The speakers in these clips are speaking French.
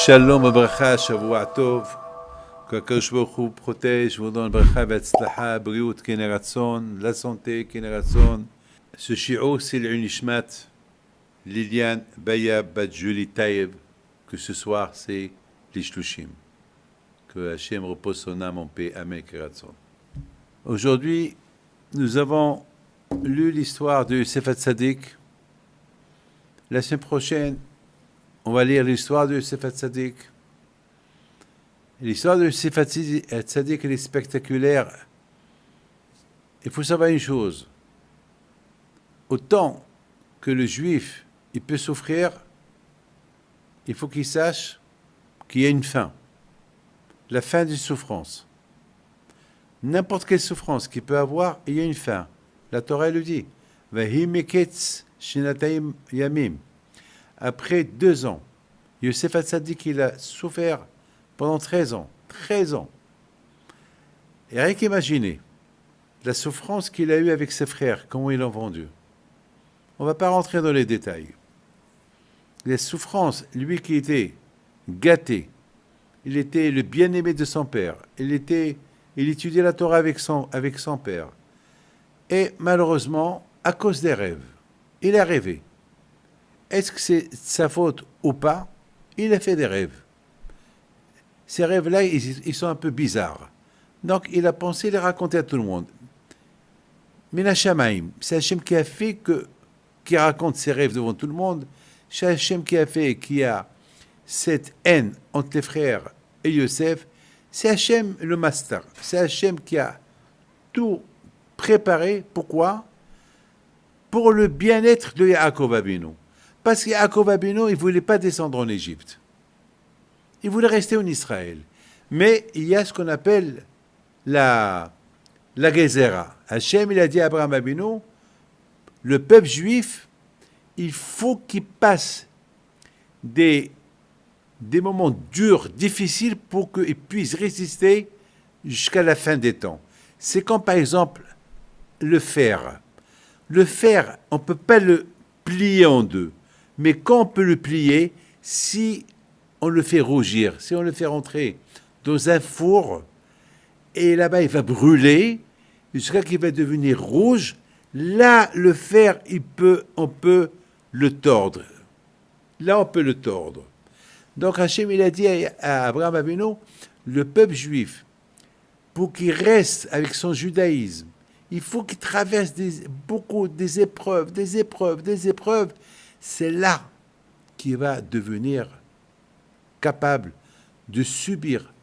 Shalom Abracha, Shavua Tov, qu'Akadosh Baruch Hu protège, vous donne Bracha Betzlacha, Briut Keneratson, la santé Keneratson. Ce shiur, c'est l'Unishmat, Liliane Bayab Badjuli Taïb, que ce soir c'est l'Ishlushim. Que Hachem repose son âme en paix, Amen Keratson. Aujourd'hui, nous avons lu l'histoire de Yosef Hatzadik. La semaine prochaine, on va lire l'histoire de Yosef Hatzadik. L'histoire de Yosef Hatzadik, elle est spectaculaire. Il faut savoir une chose. Autant que le juif, il peut souffrir, il faut qu'il sache qu'il y a une fin. La fin d'une souffrance. N'importe quelle souffrance qu'il peut avoir, il y a une fin. La Torah le dit. Vahi meketz shinatayim yamim. Après 2 ans, Yosef Hatzadik, il a souffert pendant 13 ans. 13 ans. Et rien qu'imaginer la souffrance qu'il a eue avec ses frères, comment ils l'ont vendu. On ne va pas rentrer dans les détails. Les souffrances, lui qui était gâté, il était le bien-aimé de son père, il étudiait la Torah avec son père. Et malheureusement, à cause des rêves, il a rêvé. Est-ce que c'est sa faute ou pas? Il a fait des rêves. Ces rêves-là, ils sont un peu bizarres. Donc, il a pensé les raconter à tout le monde. Mina Shamaim, c'est Hachem qui a fait qui raconte ses rêves devant tout le monde. C'est Hachem qui a fait qu'il y a cette haine entre les frères et Yosef. C'est Hachem le master. C'est Hachem qui a tout préparé. Pourquoi? Pour le bien-être de Yaakov Avinu. Parce que Yaakov Avinu, il ne voulait pas descendre en Égypte. Il voulait rester en Israël. Mais il y a ce qu'on appelle la Gezerah. Hachem, il a dit à Abraham Avinu, le peuple juif, il faut qu'il passe des moments durs, difficiles, pour qu'il puisse résister jusqu'à la fin des temps. C'est comme, par exemple, le fer. Le fer, on ne peut pas le plier en deux. Mais quand on peut le plier, si on le fait rougir, si on le fait rentrer dans un four, et là-bas il va brûler, jusqu'à qu'il va devenir rouge, là le fer, on peut le tordre. Là on peut le tordre. Donc Hachem il a dit à Abraham Avinu, le peuple juif, pour qu'il reste avec son judaïsme, il faut qu'il traverse beaucoup des épreuves. C'est là qu'il va devenir capable de subir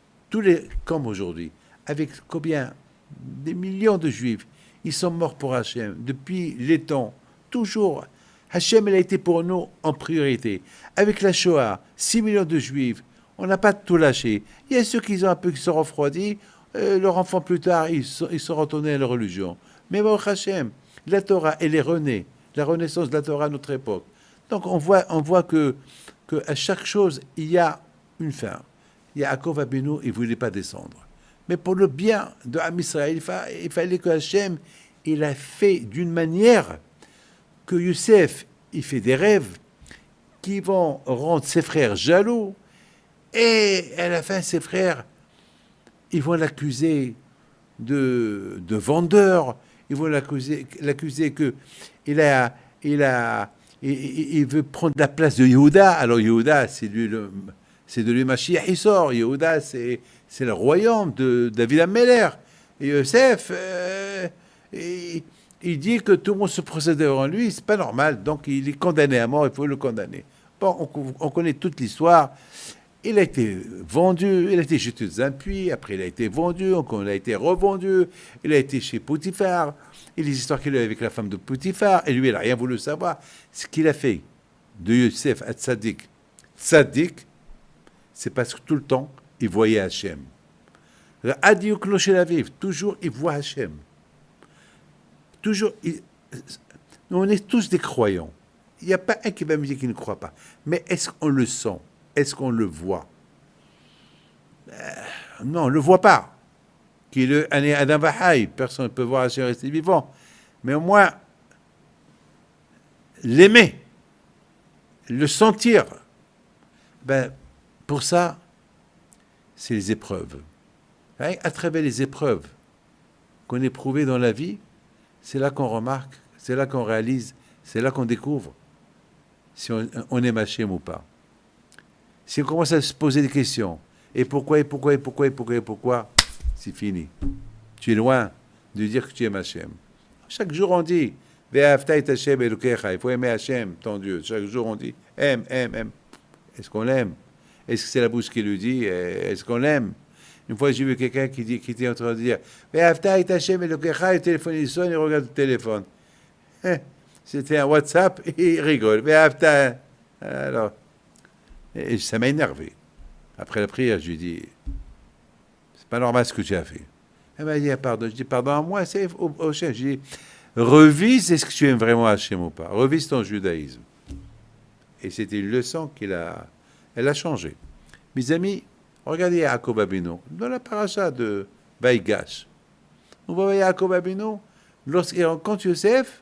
comme aujourd'hui, avec combien? Des millions de juifs. Ils sont morts pour Hachem depuis les temps. Toujours, Hachem, il a été pour nous en priorité. Avec la Shoah, 6 millions de juifs, on n'a pas tout lâché. Il y a ceux qui sont refroidis, leurs enfants plus tard, ils sont retournés à leur religion. Mais Baruch Hachem, la Torah, elle est renée. La renaissance de la Torah à notre époque. Donc on voit que à chaque chose, il y a une fin. Yaakov Avinu, il ne voulait pas descendre. Mais pour le bien de Am Israël, il fallait que Hachem, il a fait d'une manière que Youssef, il fait des rêves qui vont rendre ses frères jaloux. Et à la fin, ses frères, ils vont l'accuser de vendeur. Ils vont l'accuser qu'il veut prendre la place de Yehuda. Alors Yehuda, c'est de lui Mashiach, il sort. Yehuda, c'est le royaume de David Ameller. Et Yosef, il dit que tout le monde se procède devant lui, c'est pas normal. Donc il est condamné à mort, il faut le condamner. Bon, on connaît toute l'histoire. Il a été vendu, il a été jeté dans un puits, après il a été vendu, encore il a été revendu, il a été chez Potiphar, et les histoires qu'il a eues avec la femme de Potiphar, et lui il n'a rien voulu savoir. Ce qu'il a fait de Yosef à Tzadik, c'est parce que tout le temps, il voyait Hachem. Toujours il voit Hachem. Toujours, on est tous des croyants. Il n'y a pas un qui va me dire qu'il ne croit pas. Mais est-ce qu'on le sent? Est-ce qu'on le voit? Non, on ne le voit pas. Adam Vahaï, personne ne peut voir Hachem rester vivant. Mais au moins, l'aimer, le sentir, Pour ça, c'est les épreuves. À travers les épreuves qu'on éprouvait dans la vie, c'est là qu'on remarque, c'est là qu'on réalise, c'est là qu'on découvre si on aime Hachem ou pas. Si on commence à se poser des questions, et pourquoi, c'est fini. Tu es loin de dire que tu aimes Hachem. Chaque jour on dit, il faut aimer Hachem, ton Dieu. Chaque jour on dit, aime. Est-ce qu'on l'aime? Est-ce que c'est la bouche qui le dit? Est-ce qu'on l'aime? Une fois, j'ai vu quelqu'un qui était en train de dire, le téléphone il sonne, il regarde le téléphone. C'était un WhatsApp, et il rigole. Alors, et ça m'a énervé. Après la prière, je lui ai dit, c'est pas normal ce que tu as fait. Elle m'a dit, pardon. Je dis, pardon à moi, c'est au chef. Je dis, revise, est-ce que tu aimes vraiment Hachem ou pas? Revise ton judaïsme. Et c'était une leçon elle a changé. Mes amis, regardez Yaakov Abinu, dans la paracha de Vaïgash. On voit Yaakov Abinu, lorsqu'il rencontre Yosef,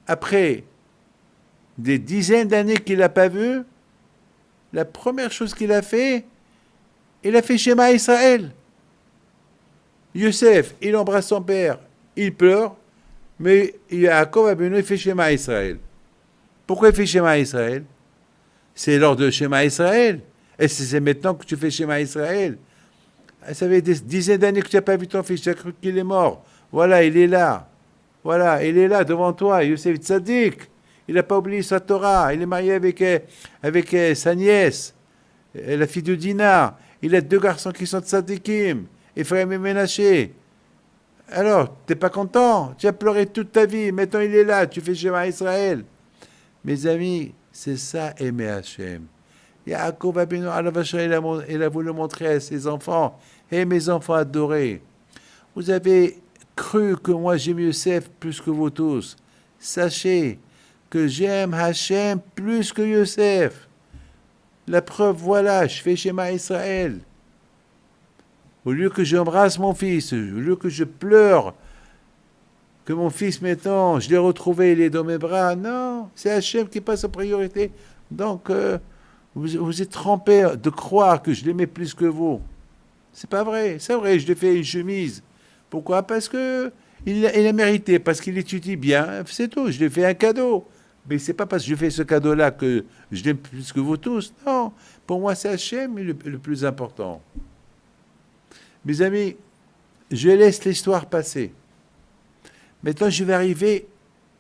après des dizaines d'années qu'il n'a pas vu, la première chose qu'il a fait Shema Israël. Yosef, il embrasse son père, il pleure, mais Yaakov Abinu, il fait Shema Israël. Pourquoi il fait Shema Israël? C'est lors de Shema Israël. Et c'est maintenant que tu fais Shema Israël. Ça fait des dizaines d'années que tu n'as pas vu ton fils, tu as cru qu'il est mort. Voilà, il est là. Voilà, il est là devant toi, Yosef Tzadik. Il n'a pas oublié sa Torah. Il est marié avec sa nièce, la fille de Dina. Il a 2 garçons qui sont tzadikim, Ephraim et Ménaché. Alors, tu n'es pas content? Tu as pleuré toute ta vie. Maintenant, il est là. Tu fais Shema Israël. Mes amis, c'est ça, aimer Hachem. Yaakov Abinu, il a voulu montrer à ses enfants, mes enfants adorés, vous avez cru que moi j'aime Yosef plus que vous tous. Sachez que j'aime Hachem plus que Yosef. La preuve, voilà, je fais Shema Israël. Au lieu que j'embrasse mon fils, au lieu que je pleure, que mon fils maintenant, je l'ai retrouvé, il est dans mes bras, non, c'est Hachem qui passe en priorité. Donc, vous êtes trompés de croire que je l'aimais plus que vous. C'est pas vrai, c'est vrai, je lui ai fait une chemise. Pourquoi? Parce que il a mérité, parce qu'il étudie bien, c'est tout, je lui ai fait un cadeau. Mais c'est pas parce que je fais ce cadeau-là que je l'aime plus que vous tous. Non, pour moi, c'est Hachem le plus important. Mes amis, je laisse l'histoire passer. Maintenant, je vais arriver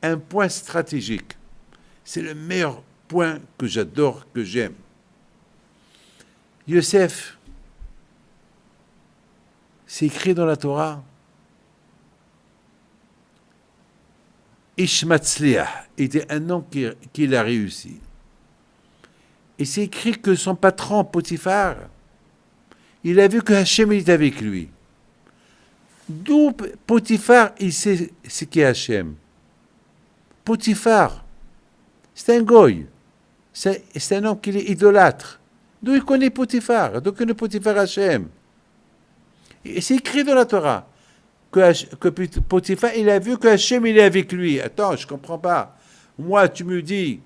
à un point stratégique. C'est le meilleur point que j'adore, que j'aime. Yosef, c'est écrit dans la Torah, Ishmatzliah était un homme qui a réussi. Et c'est écrit que son patron, Potiphar, il a vu que Hachem était avec lui. D'où Potiphar, il sait ce qu'est Hachem. Potiphar, c'est un goy. C'est un homme qui est idolâtre. D'où il connaît Potiphar? D'où il connaît Potiphar Hachem? Et c'est écrit dans la Torah que Potiphar, il a vu que Hachem, il est avec lui. Attends, je ne comprends pas. Moi, tu me dis,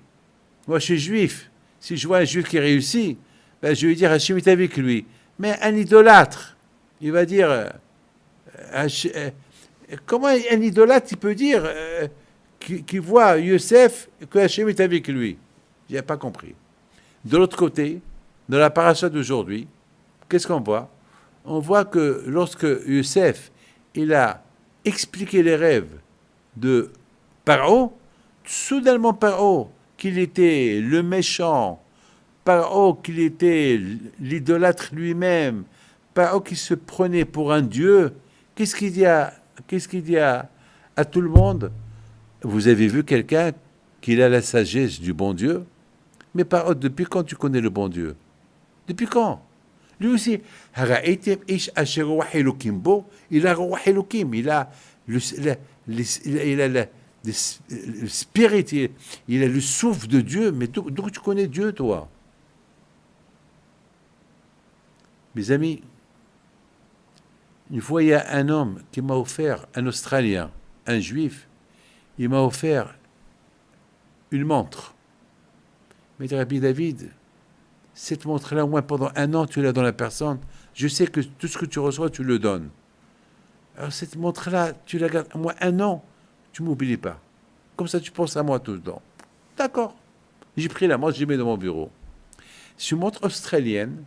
moi je suis juif. Si je vois un juif qui réussit, ben, je vais dire Hachem est avec lui. Mais un idolâtre, il va dire, comment un idolâtre, il peut dire qui voit Yosef que Hachem est avec lui? Je n'ai pas compris. De l'autre côté, dans la paracha d'aujourd'hui, qu'est-ce qu'on voit? On voit que lorsque Yosef, il a expliqué les rêves de Paro, soudainement Paro, qu'il était le méchant, Paro, qu'il était l'idolâtre lui-même, Paro qui se prenait pour un dieu, qu'est-ce qu'il dit à tout le monde? Vous avez vu quelqu'un qui a la sagesse du bon Dieu? Mais Paro, depuis quand tu connais le bon Dieu? Depuis quand? Lui aussi, il a le spirit, il a le souffle de Dieu. Mais d'où tu connais Dieu, toi? Mes amis, une fois, il y a un homme qui m'a offert, un Australien, un Juif, il m'a offert une montre. Mais Rabbi David, Cette montre-là, au moins pendant un an, tu l'as dans la personne. Je sais que tout ce que tu reçois, tu le donnes. Alors cette montre-là, tu la gardes au moins un an, tu m'oublies pas. Comme ça, tu penses à moi tout le temps. D'accord. J'ai pris la montre, je l'ai mis dans mon bureau. C'est une montre australienne.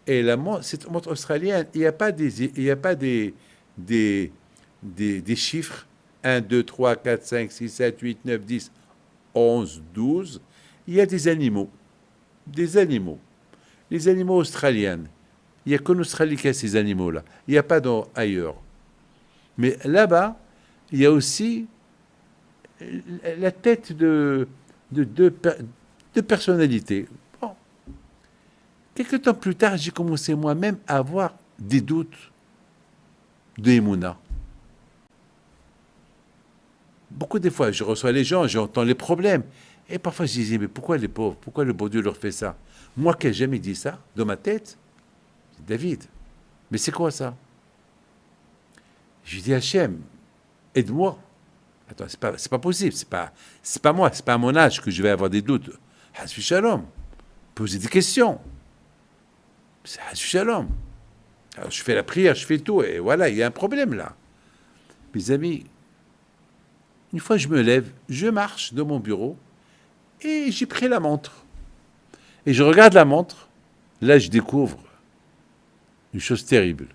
Et cette montre australienne, il n'y a pas des chiffres 1, 2, 3, 4, 5, 6, 7, 8, 9, 10, 11, 12. Il y a des animaux. Des animaux. Les animaux australiens. Il n'y a qu'en Australie qu'il y a ces animaux-là. Il n'y a pas ailleurs. Mais là-bas, il y a aussi la tête de deux personnalités. Bon. Quelques temps plus tard, j'ai commencé moi-même à avoir des doutes de Emouna. Beaucoup de fois, je reçois les gens, j'entends les problèmes. Et parfois, je disais, mais pourquoi les pauvres, pourquoi le bon Dieu leur fait ça? Moi qui n'ai jamais dit ça, dans ma tête, David, mais c'est quoi ça? Je dis, Hachem, aide-moi. Attends, c'est pas possible, c'est pas moi, c'est pas à mon âge que je vais avoir des doutes. Hasbi Shalom, poser des questions. C'est Hasbi Shalom. Alors je fais la prière, je fais tout, et voilà, il y a un problème là. Mes amis, une fois je me lève, je marche dans mon bureau, et j'ai pris la montre. Et je regarde la montre, là je découvre une chose terrible.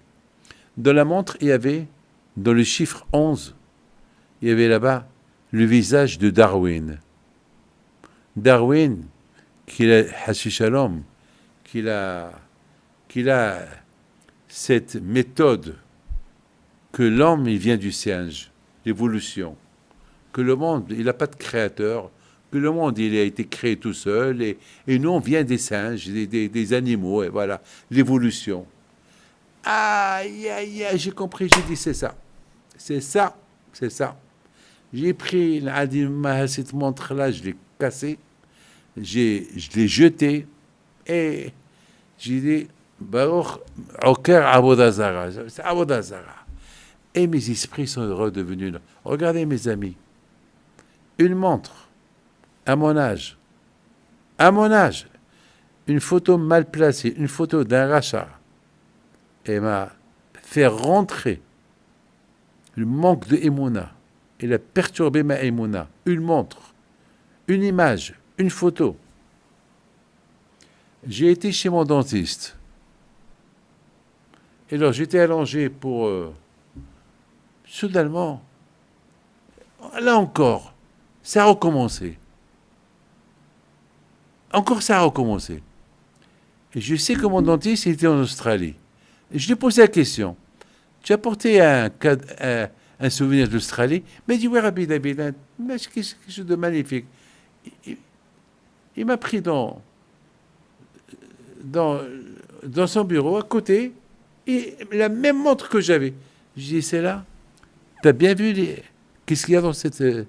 Dans la montre, il y avait, dans le chiffre 11, il y avait là-bas le visage de Darwin. Darwin, qu'il a, Hasbi Shalom, qu'il a cette méthode que l'homme, il vient du singe, l'évolution, que le monde, il n'a pas de créateur, que le monde, il a été créé tout seul, et nous, on vient des singes, des animaux, et voilà, l'évolution. Aïe, aïe, aïe, j'ai compris, j'ai dit, c'est ça. C'est ça, c'est ça. J'ai pris cette montre-là, je l'ai cassée, je l'ai jetée, et j'ai dit, Baruch Oker Avodazara. C'est Avodazara. Et mes esprits sont redevenus là. Regardez mes amis, une montre, à mon âge, une photo mal placée, une photo d'un rachat, et m'a fait rentrer le manque de Emouna. Il a perturbé ma Emouna. Une montre, une image, une photo. J'ai été chez mon dentiste. Et alors j'étais allongé pour... soudainement, là encore, ça a recommencé. Encore ça a recommencé. Et je sais que mon dentiste était en Australie. Et je lui ai posé la question. Tu as porté un souvenir d'Australie? Mais il dit, oui, Rabbi David, mais c'est quelque chose de magnifique. Il m'a pris dans son bureau, à côté, et la même montre que j'avais. Je dis, c'est là. Tu as bien vu qu'est-ce qu'il y a dans cette... Il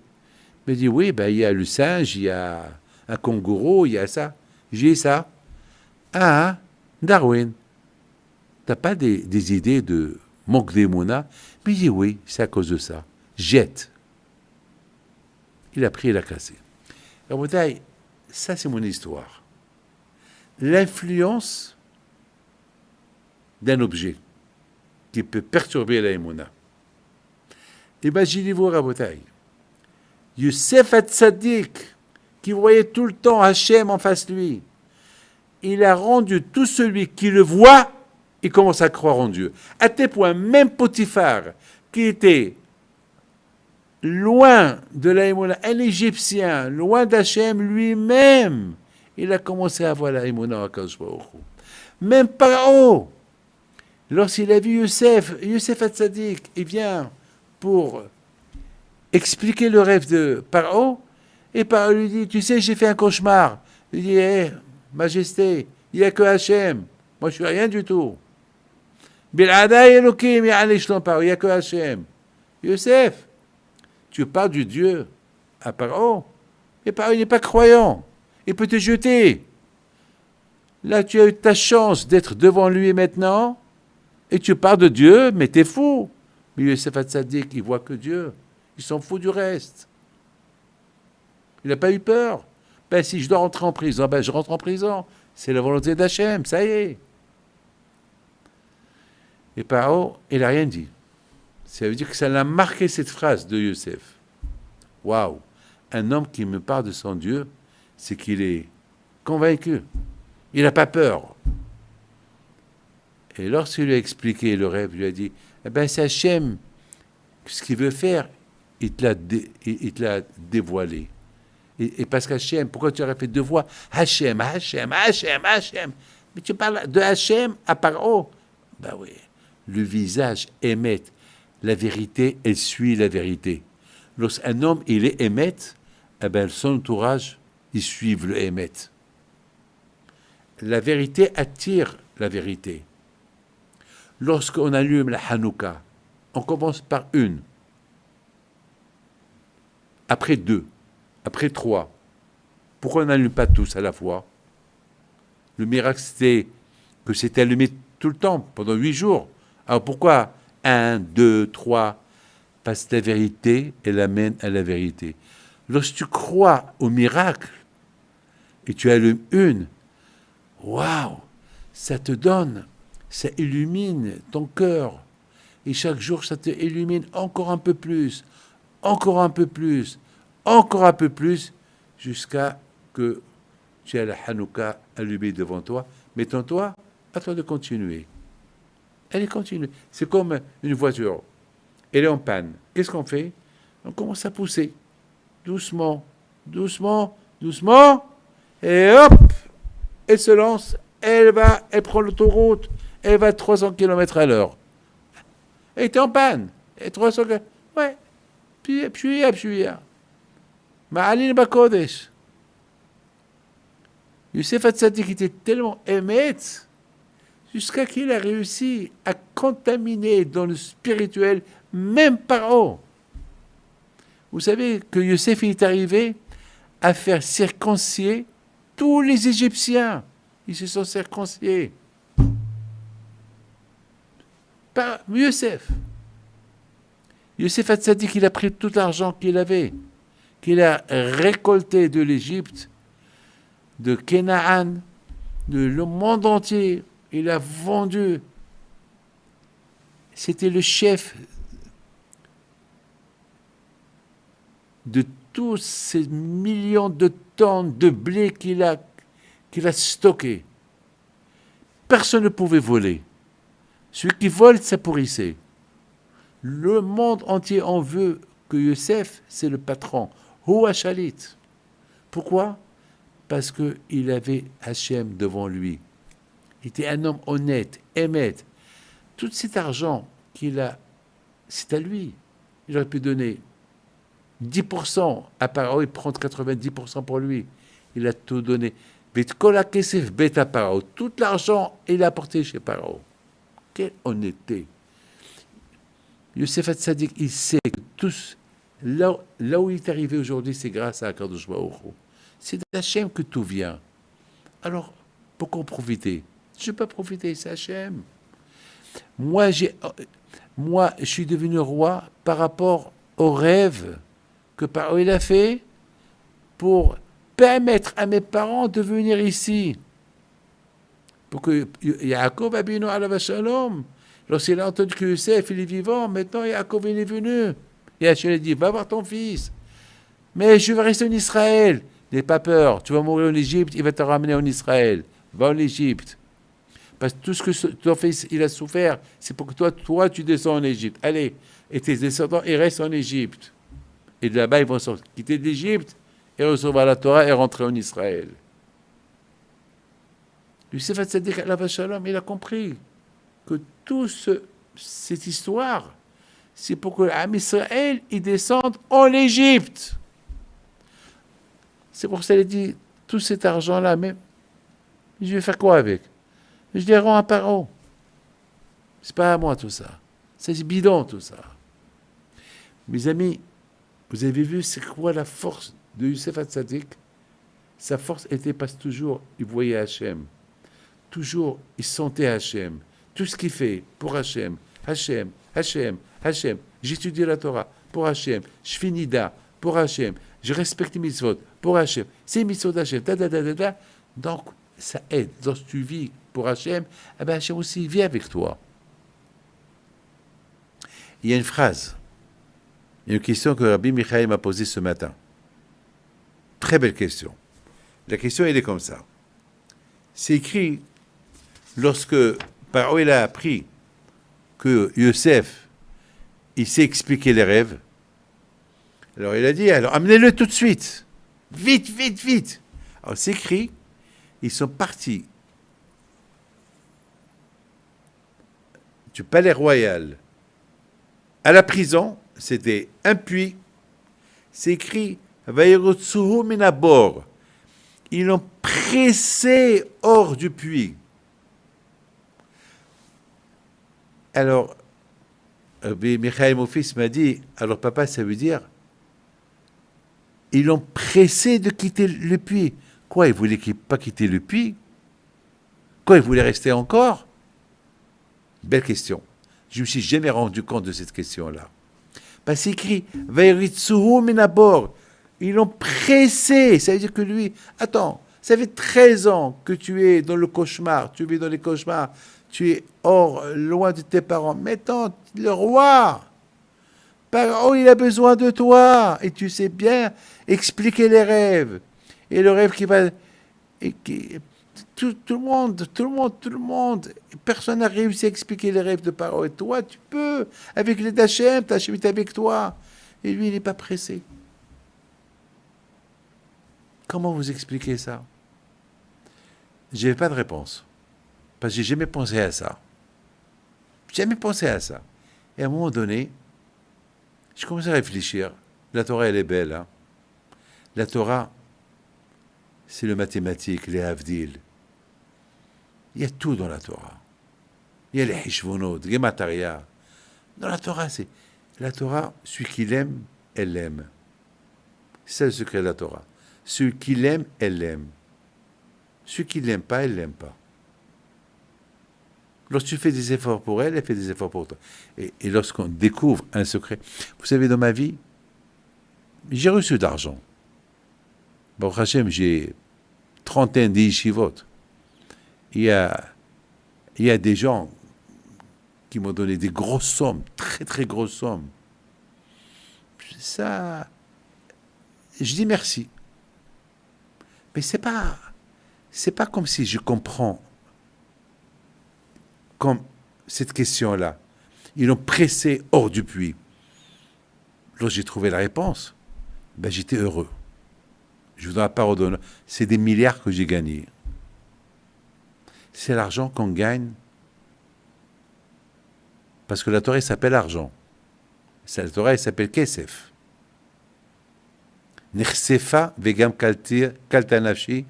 m'a dit, oui, ben, il y a le singe, il y a un kangourou, il y a ça. J'ai ça. Ah, Darwin. T'as pas des idées de manque d'émouna? Mais il dit, oui, c'est à cause de ça. Jette. Il a pris et l'a cassé. Alors, ça, c'est mon histoire. L'influence d'un objet qui peut perturber la émouna. Imaginez-vous, Rabotai, Youssef Hatzadik, qui voyait tout le temps Hachem en face de lui, il a rendu tout celui qui le voit, il commence à croire en Dieu. À tel point, même Potiphar, qui était loin de la Emouna, un Égyptien, loin d'Hachem lui-même, il a commencé à voir la Emouna à Kadosh Baruch Hu. Même Paro, lorsqu'il a vu Youssef Hatzadik, il vient pour expliquer le rêve de Paro, et Paro lui dit, tu sais, j'ai fait un cauchemar. Il dit, Majesté, il n'y a que Hachem. Moi, je suis rien du tout. Bil'ada Elokim, il n'y a que Hachem. Youssef, tu parles du Dieu à Paro, et Paro, il n'est pas croyant. Il peut te jeter. Là, tu as eu ta chance d'être devant lui maintenant, et tu parles de Dieu, mais t'es fou. Mais Youssef Hatzadik, il voit que Dieu. Il s'en fout du reste. Il n'a pas eu peur. Ben, si je dois rentrer en prison, ben, je rentre en prison. C'est la volonté d'Hachem, ça y est. Et Paro, il n'a rien dit. Ça veut dire que ça l'a marqué cette phrase de Youssef. Waouh! Un homme qui me parle de son Dieu, c'est qu'il est convaincu. Il n'a pas peur. Et lorsqu'il lui a expliqué le rêve, il lui a dit, eh bien c'est Hachem, ce qu'il veut faire, il te l'a dévoilé. Et parce qu'Hachem, pourquoi tu aurais fait deux voix? Hachem, Hachem, Hachem, Hachem. Mais tu parles de Hachem à Paro. Ben oui, le visage émet. La vérité, elle suit la vérité. Lorsqu'un homme, il est émet, eh ben son entourage, ils suivent le émet. La vérité attire la vérité. Lorsqu'on allume la Hanouka, on commence par une, après deux, après trois. Pourquoi on n'allume pas tous à la fois? Le miracle, c'était que c'était allumé tout le temps, pendant 8 jours. Alors pourquoi 1, 2, 3? Parce que la vérité, elle amène à la vérité. Lorsque tu crois au miracle et tu allumes une, waouh, ça te donne, ça illumine ton cœur. Et chaque jour, ça te illumine encore un peu plus, encore un peu plus, encore un peu plus, jusqu'à que tu aies la Hanouka allumée devant toi. Mais toi, à toi de continuer. Elle est continue. C'est comme une voiture. Elle est en panne. Qu'est-ce qu'on fait? On commence à pousser. Doucement, doucement, doucement. Et hop, elle se lance. Elle prend l'autoroute. Elle va à 300 km à l'heure. Elle était en panne. Et 300 km. Ouais. Puis. Ma'alin Bakodesh. Youssef Hatzadik était tellement émette jusqu'à qu'il a réussi à contaminer dans le spirituel même Paro. Vous savez que Youssef est arrivé à faire circoncier tous les Égyptiens. Ils se sont circonciés. Par Youssef. Youssef Hatzadik, il a pris tout l'argent qu'il avait, qu'il a récolté de l'Égypte, de Canaan, de le monde entier. Il a vendu. C'était le chef de tous ces millions de tonnes de blé qu'il a stocké. Personne ne pouvait voler. Celui qui vole, ça pourrissait. Le monde entier en veut que Youssef, c'est le patron. Houa Shalit. Pourquoi? Parce qu'il avait Hachem devant lui. Il était un homme honnête, émet. Tout cet argent qu'il a, c'est à lui. Il aurait pu donner 10% à Paro et prendre 90% pour lui. Il a tout donné. Tout l'argent, il a apporté chez Paro. Quelle honnêteté. Youssef Hatzadik, il sait que tous, là où il est arrivé aujourd'hui, c'est grâce à Akadosh Baruch Hu. C'est d'Hachem que tout vient. Alors, pourquoi en profiter? Je ne peux pas profiter, c'est Hachem. Moi, je suis devenu roi par rapport au rêve que Paro il a fait pour permettre à mes parents de venir ici. Pour que Yaakov Abinu alav shalom, lorsqu'il a entendu que Youssef il est vivant, maintenant Yaakov il est venu. Et Hachem a dit, va voir ton fils. Mais je vais rester en Israël. N'aie pas peur, tu vas mourir en Égypte, il va te ramener en Israël. Va en Égypte. Parce que tout ce que ton fils il a souffert, c'est pour que toi tu descends en Égypte. Allez, et tes descendants, ils restent en Égypte. Et de là-bas, ils vont quitter l'Égypte et recevoir la Torah et rentrer en Israël. Youssef Hatzadik alav shalom, il a compris que toute cette histoire, c'est pour que l'Am Israël, ils descendent en Égypte. C'est pour ça qu'il a dit, tout cet argent-là, mais je vais faire quoi avec? Je les rends à Paro. C'est pas à moi tout ça. C'est bidon tout ça. Mes amis, vous avez vu c'est quoi la force de Youssef Hatzadik? Sa force était parce que toujours, il voyait Hachem. Toujours, il sentait Hachem. Tout ce qu'il fait pour Hachem. Hachem, Hachem, Hachem. J'étudie la Torah pour Hachem. Je fais Nida pour Hachem. Je respecte les mitzvot pour Hachem. C'est mitzvot d'Hachem. Donc, ça aide. Lorsque tu vis pour Hachem, eh ben Hachem aussi vit avec toi. Il y a une phrase, une question que Rabbi Michael m'a posée ce matin. Très belle question. La question, elle est comme ça. C'est écrit, lorsque Paro il a appris que Yosef, il sait expliquer les rêves, alors il a dit, alors amenez-le tout de suite. Vite, vite, vite. Alors c'est écrit, ils sont partis du palais royal à la prison, c'était un puits. C'est écrit, Vayrotsuhu minabor. Ils l'ont pressé hors du puits. Alors, Michael, mon fils, m'a dit, alors papa, ça veut dire, ils l'ont pressé de quitter le puits. Quoi, ils voulaient pas quitter le puits? Quoi, ils voulaient rester encore? Belle question. Je me suis jamais rendu compte de cette question-là. Parce qu'il écrit, Vairitsuhu minabor. Ils l'ont pressé. Ça veut dire que lui, attends, ça fait 13 ans que tu es dans le cauchemar, tu vis dans les cauchemars, tu es hors, loin de tes parents. Maintenant, le roi, Paro, il a besoin de toi. Et tu sais bien expliquer les rêves. Et le rêve qui va... Tout le monde, personne n'a réussi à expliquer les rêves de Paro. Et toi, tu peux, avec les d'Hachem, Hachem est avec toi. Et lui, il n'est pas pressé. Comment vous expliquez ça? Je n'ai pas de réponse. Parce que j'ai jamais pensé à ça. Jamais pensé à ça. Et à un moment donné, je commence à réfléchir. La Torah, elle est belle. Hein? La Torah, c'est le mathématique, les Havdil. Il y a tout dans la Torah. Il y a les Hishvonot, les Mataria. Dans la Torah, c'est... La Torah, celui qui l'aime, elle l'aime. C'est le secret de la Torah. Celui qui l'aime, elle l'aime. Celui qui ne l'aime pas, elle ne l'aime pas. Lorsque tu fais des efforts pour elle, elle fait des efforts pour toi. Et lorsqu'on découvre un secret... Vous savez, dans ma vie, j'ai reçu d'argent. Baruch Hashem, j'ai trentaine d'yeshivot. Il y a des gens qui m'ont donné des grosses sommes, très très grosses sommes. Ça, je dis merci. Mais c'est pas comme si je comprends comme cette question-là. Ils l'ont pressé hors du puits. Lorsque j'ai trouvé la réponse, ben j'étais heureux. Je vous donne la parole d'honneur. C'est des milliards que j'ai gagnés. C'est l'argent qu'on gagne. Parce que la Torah s'appelle argent. La Torah s'appelle Kesef. Nechsefa vegam kaltanafshi,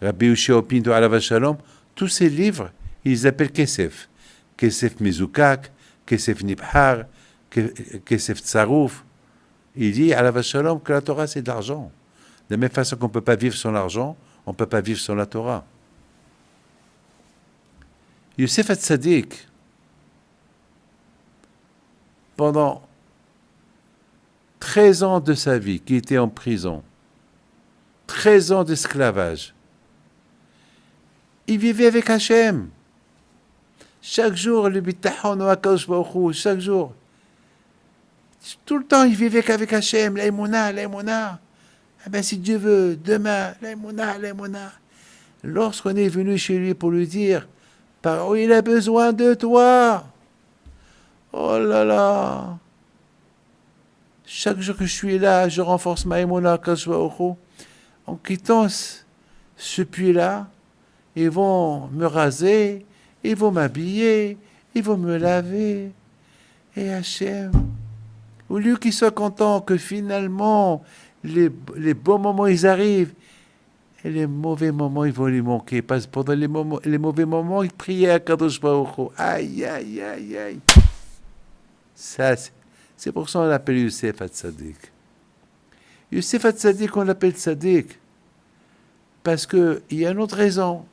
Rabbi Yoshua Pinto alav shalom. Tous ces livres, ils appellent Kesef. Kesef mezukak, Kesef nibhar, Kesef tsarouf. Il dit alav shalom que la Torah c'est de l'argent. De la même façon qu'on ne peut pas vivre sans l'argent, on ne peut pas vivre sans la Torah. Yosef Hatzadik, pendant 13 ans de sa vie, qui était en prison, 13 ans d'esclavage, il vivait avec Hachem. Chaque jour, le bitachon au Akadosh Baruch Hu, chaque jour. Tout le temps, il vivait avec Hachem, l'aïmouna, l'aïmouna. Eh bien, si Dieu veut, demain, l'aïmouna, l'aïmouna. Lorsqu'on est venu chez lui pour lui dire, Paro, il a besoin de toi. Oh là là. Chaque jour que je suis là, je renforce ma émona Kashwaocho. En quittant ce puits-là, ils vont me raser, ils vont m'habiller, ils vont me laver. Et Hachem, au lieu qu'il soit content que finalement les bons moments ils arrivent, et les mauvais moments ils vont lui manquer. Parce que pendant les mauvais moments, il priait à Kadosh Baruch Hu. Aïe, aïe, aïe, aïe. Ça, c'est pour ça qu'on l'appelle Yosef Hatzadik. Yosef Hatzadik, on l'appelle Tzadik. Parce qu'il y a une autre raison.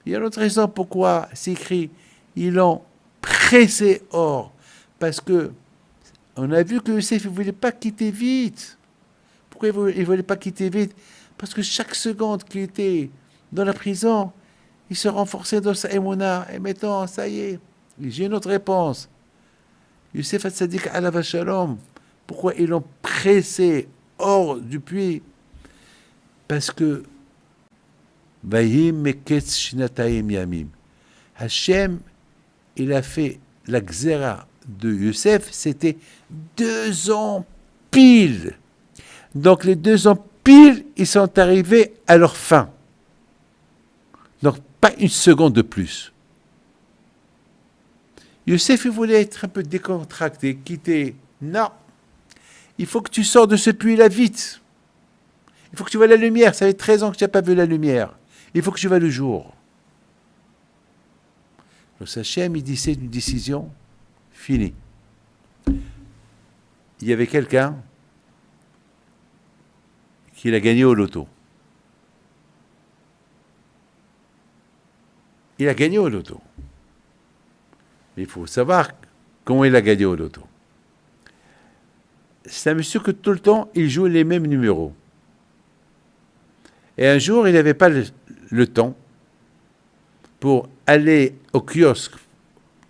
Il y a une autre raison pourquoi c'est écrit. Ils l'ont pressé hors. Parce que on a vu que Yosef ne voulait pas quitter vite. Pourquoi il ne voulait pas quitter vite? Parce que chaque seconde qu'il était dans la prison, il se renforçait dans sa émouna. Et maintenant, ça y est, j'ai une autre réponse. Youssef Hatzadik alav shalom, pourquoi ils l'ont pressé hors du puits? Parce que Vayim meketz shnatayim yamim. Hachem, il a fait la xéra de Youssef, c'était 2 ans pile. Donc les 2 ans pile, ils sont arrivés à leur fin. Donc pas une seconde de plus. Youssef, il voulait être un peu décontracté, quitter. Non, il faut que tu sors de ce puits-là vite. Il faut que tu vois la lumière. Ça fait 13 ans que tu n'as pas vu la lumière. Il faut que tu vois le jour. Le Hachem, il dit, c'est une décision finie. Il y avait quelqu'un qui l'a gagné au loto. Il a gagné au loto. Il faut savoir comment il a gagné au loto. C'est un monsieur que tout le temps, il joue les mêmes numéros. Et un jour, il n'avait pas le temps pour aller au kiosque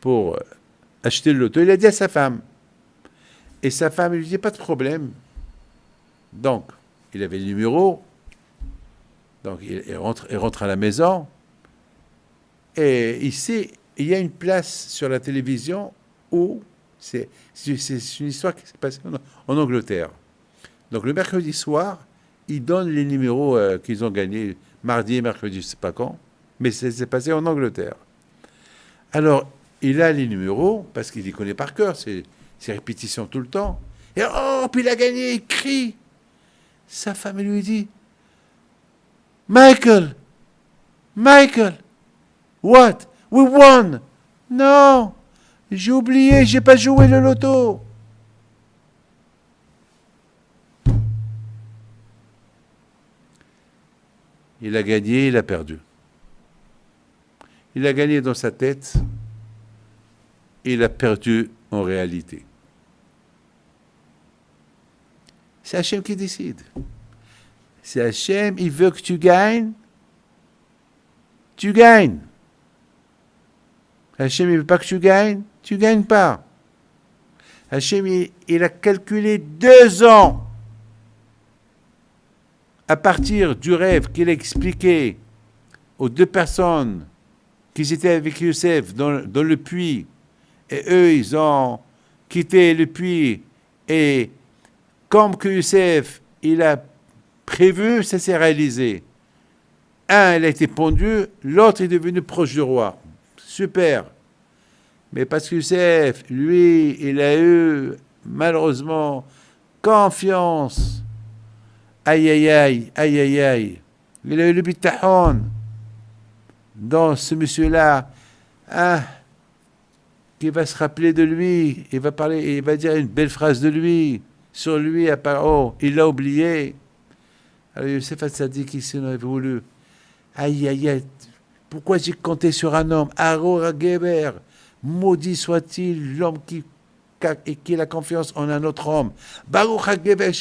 pour acheter le loto. Il a dit à sa femme. Et sa femme lui dit, pas de problème. Donc, il avait le numéro. Donc, il rentre à la maison. Et ici, il y a une place sur la télévision où c'est une histoire qui s'est passée en Angleterre. Donc, le mercredi soir, ils donnent les numéros qu'ils ont gagnés mardi et mercredi, je ne sais pas quand, mais ça s'est passé en Angleterre. Alors, il a les numéros, parce qu'il les connaît par cœur, c'est répétitions tout le temps. Et oh, puis il a gagné, il crie. Sa femme lui dit, Michael, what? We won. Non, j'ai oublié, j'ai pas joué le loto. Il a gagné, il a perdu. Il a gagné dans sa tête, il a perdu en réalité. C'est Hachem qui décide. C'est Hachem, il veut que tu gagnes, tu gagnes. Hachem, il ne veut pas que tu gagnes pas. Hachem, il a calculé 2 ans à partir du rêve qu'il a expliqué aux 2 personnes qui étaient avec Youssef dans le puits, et eux, ils ont quitté le puits, et comme que Youssef, il a prévu, ça s'est réalisé. Un, il a été pendu, l'autre est devenu proche du roi. Super. Mais parce que Youssef, lui, il a eu, malheureusement, confiance. Aïe, aïe, aïe, aïe, aïe, aïe. Il a eu le bitahon dans ce monsieur-là, qui va se rappeler de lui, il va parler, il va dire une belle phrase de lui, sur lui, oh, il l'a oublié. Alors Youssef Hatzadik, ici, on avait voulu, aïe, aïe, aïe, pourquoi j'ai compté sur un homme, Arora Geber, maudit soit-il l'homme qui a la confiance en un autre homme. Baruch HaGeber,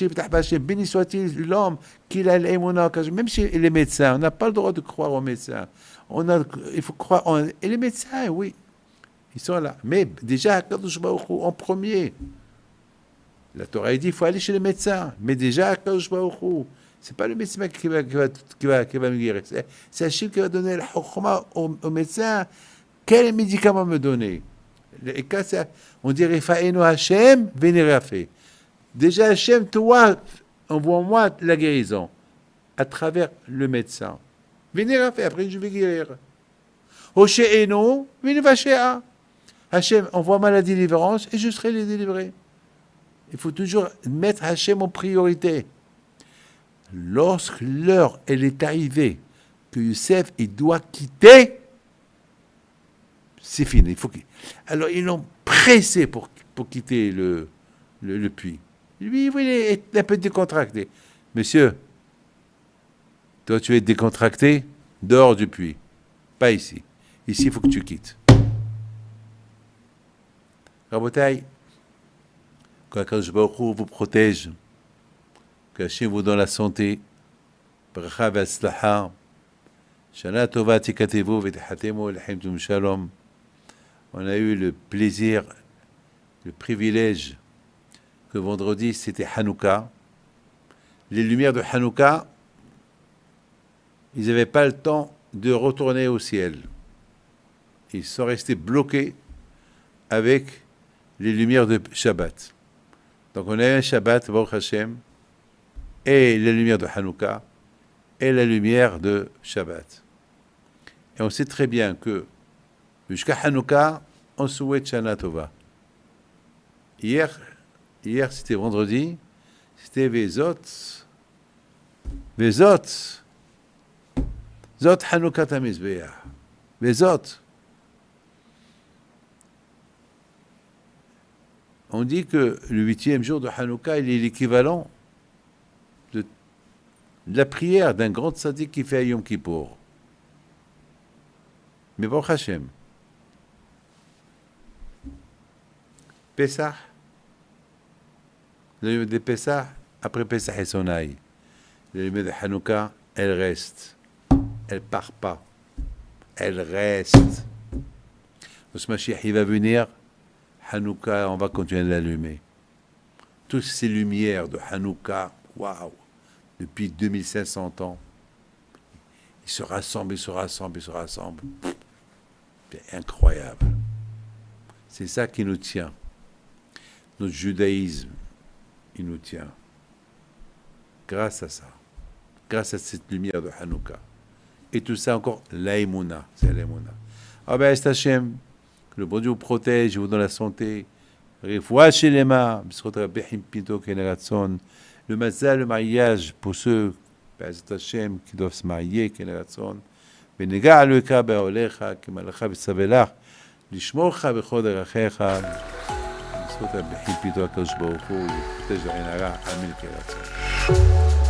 béni soit-il l'homme qui a l'émouna. Même si les médecins, on n'a pas le droit de croire aux médecins. Il faut croire et les médecins, oui, ils sont là. Mais déjà, en premier, la Torah dit qu'il faut aller chez les médecins. Mais déjà, c'est pas le médecin qui va me guérir. C'est Hachem qui va donner la chokhma au médecin. Quel médicament me donner? Et quand on dirait Fa'enu Hachem, vénérafé. Déjà, Hachem, toi, envoie-moi la guérison à travers le médecin. Vénérafé, après je vais guérir. Hoshe'enu, vénévachéa. Hachem, envoie-moi la délivrance et je serai les délivré. Il faut toujours mettre Hachem en priorité. Lorsque l'heure, elle est arrivée, que Youssef, il doit quitter, c'est fini. Alors, ils l'ont pressé pour quitter le puits. Lui, il voulait être un peu décontracté. Monsieur, toi, tu es décontracté, dehors du puits. Pas ici. Ici, il faut que tu quittes. Rabotaï, que Akadosh Baruch Hu vous protège, que Hachem vous donne la santé, bracha v'atzlacha, Shana Tova Tikatevu Vetechatemo Lechemtum Shalom. On a eu le plaisir, le privilège que vendredi c'était Hanouka. Les lumières de Hanouka, ils n'avaient pas le temps de retourner au ciel. Ils sont restés bloqués avec les lumières de Shabbat. Donc on a eu un Shabbat, Baruch Hashem, et les lumières de Hanouka, et la lumière de Shabbat. Et on sait très bien que jusqu'à Hanouka, on souhaite Shana Tova. Hier c'était vendredi, c'était Vezot, Zot Hanouka Tamizbeah, Vezot. On dit que le 8e jour de Hanouka, il est l'équivalent de la prière d'un grand tzaddik qui fait à Yom Kippour. Mais Baruch Hashem, Pesach, le de Pesach, après Pesach et Sonaï, le lumière de Hanouka, elle reste. Elle ne part pas. Elle reste. Le Mashiach, il va venir. Hanouka, on va continuer de l'allumer. Toutes ces lumières de Hanouka, waouh, depuis 2500 ans, ils se rassemblent. C'est incroyable. C'est ça qui nous tient. Notre judaïsme, il nous tient. Grâce à ça. Grâce à cette lumière de Hanouka. Et tout ça encore, l'aïmouna. C'est l'aïmouna. Ah ben, c'est Hachem. Que le bon Dieu vous protège, vous donne la santé. Le mazal, le mariage, pour ceux qui doivent se marier, ונגע אלוהיך באוהליך כמלאכה בסבלך לשמורך בכל דרכיך בזכות הבחין פיתו הקדוש ברוך הוא לפתש ועין הרע אמן כן רצון